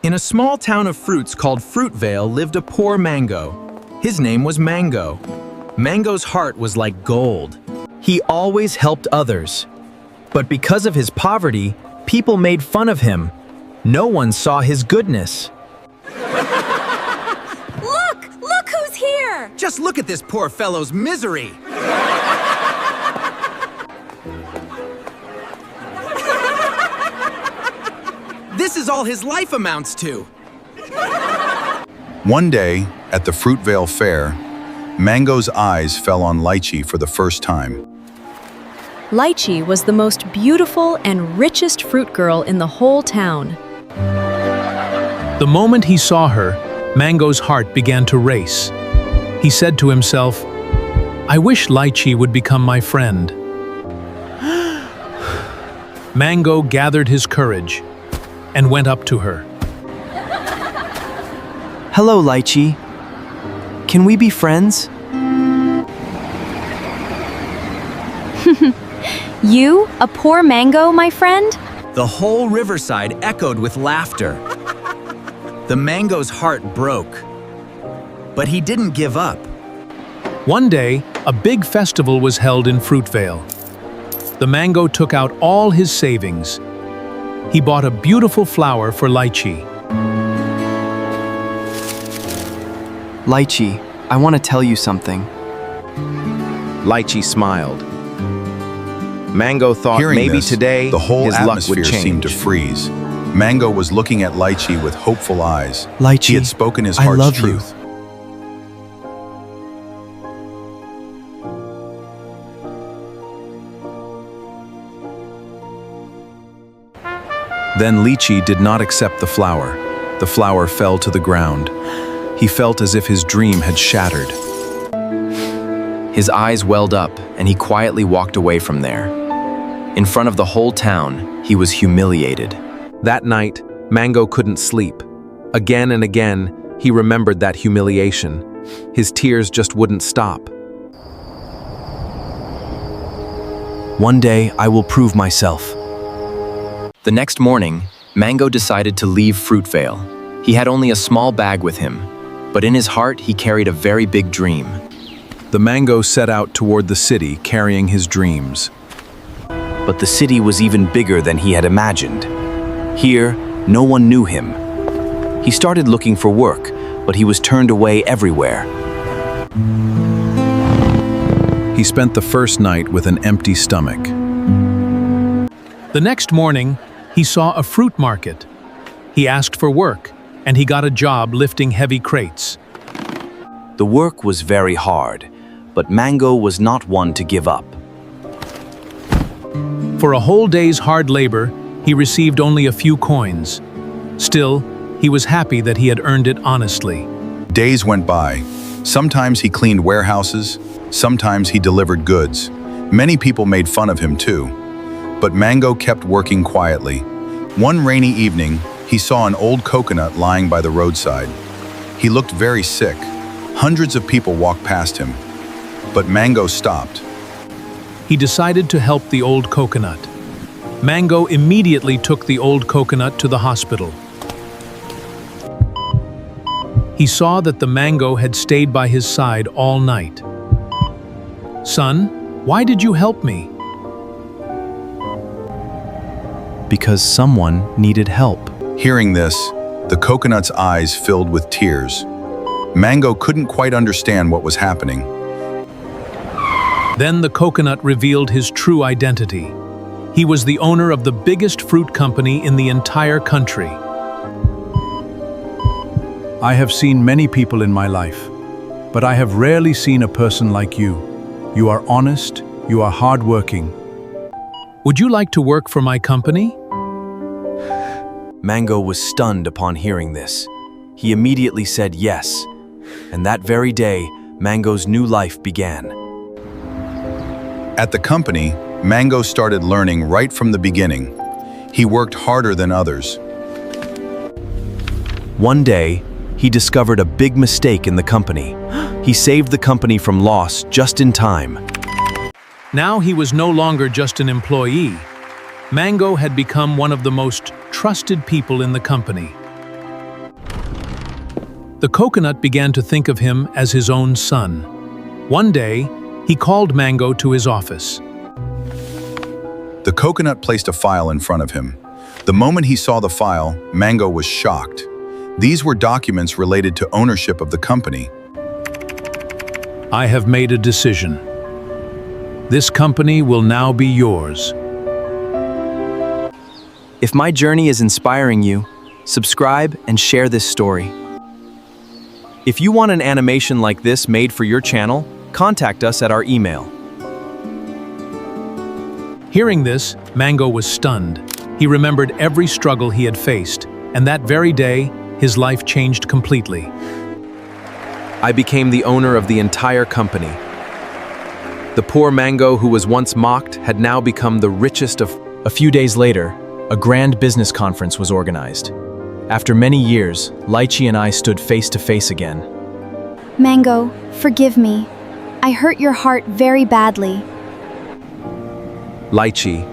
In a small town of fruits called Fruitvale lived a poor Mango. His name was Mango. Mango's heart was like gold. He always helped others. But because of his poverty, people made fun of him. No one saw his goodness. Look who's here! Just look at this poor fellow's misery. This is all his life amounts to. One day, at the Fruitvale Fair, Mango's eyes fell on Lychee for the first time. Lychee was the most beautiful and richest fruit girl in the whole town. The moment he saw her, Mango's heart began to race. He said to himself, "I wish Lychee would become my friend." Mango gathered his courage and went up to her. Hello, Lychee. Can we be friends? You, a poor Mango, my friend? The whole riverside echoed with laughter. The Mango's heart broke. But he didn't give up. One day, a big festival was held in Fruitvale. The Mango took out all his savings. He bought a beautiful flower for Lychee. Lychee, I want to tell you something. Lychee smiled. Mango thought Hearing maybe this, today the whole his luck atmosphere would change. seemed to freeze. Mango was looking at Lychee with hopeful eyes. Lychee, he had spoken his I heart's love you. truth. Then Lychee did not accept the flower. The flower fell to the ground. He felt as if his dream had shattered. His eyes welled up, and he quietly walked away from there. In front of the whole town, he was humiliated. That night, Mango couldn't sleep. Again and again, he remembered that humiliation. His tears just wouldn't stop. One day, I will prove myself. The next morning, Mango decided to leave Fruitvale. He had only a small bag with him, but in his heart, he carried a very big dream. The Mango set out toward the city carrying his dreams. But the city was even bigger than he had imagined. Here, no one knew him. He started looking for work, but he was turned away everywhere. He spent the first night with an empty stomach. The next morning, he saw a fruit market. He asked for work, and he got a job lifting heavy crates. The work was very hard, but Mango was not one to give up. For a whole day's hard labor, he received only a few coins. Still, he was happy that he had earned it honestly. Days went by. Sometimes he cleaned warehouses, sometimes he delivered goods. Many people made fun of him too. But Mango kept working quietly. One rainy evening, he saw an old coconut lying by the roadside. He looked very sick. Hundreds of people walked past him. But Mango stopped. He decided to help the old coconut. Mango immediately took the old coconut to the hospital. He saw that the Mango had stayed by his side all night. "Son, why did you help me?" Because someone needed help. Hearing this, the coconut's eyes filled with tears. Mango couldn't quite understand what was happening. Then the coconut revealed his true identity. He was the owner of the biggest fruit company in the entire country. I have seen many people in my life, but I have rarely seen a person like you. You are honest, you are hardworking. "Would you like to work for my company?" Mango was stunned upon hearing this. He immediately said yes, and that very day, Mango's new life began. At the company, Mango started learning right from the beginning. He worked harder than others. One day, he discovered a big mistake in the company. He saved the company from loss just in time. Now he was no longer just an employee. Mango had become one of the most trusted people in the company. The coconut began to think of him as his own son. One day, he called Mango to his office. The coconut placed a file in front of him. The moment he saw the file, Mango was shocked. These were documents related to ownership of the company. I have made a decision. This company will now be yours. If my journey is inspiring you, subscribe and share this story. If you want an animation like this made for your channel, contact us at our email. Hearing this, Mango was stunned. He remembered every struggle he had faced, and that very day, his life changed completely. I became the owner of the entire company. The poor Mango who was once mocked had now become the richest of... A few days later, a grand business conference was organized. After many years, Lychee and I stood face to face again. Mango, forgive me. I hurt your heart very badly. Lychee,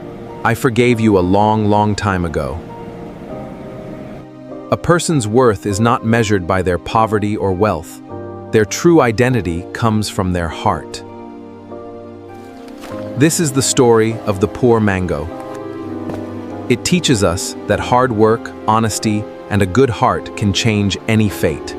I forgave you a long time ago. A person's worth is not measured by their poverty or wealth. Their true identity comes from their heart. This is the story of the poor Mango. It teaches us that hard work, honesty, and a good heart can change any fate.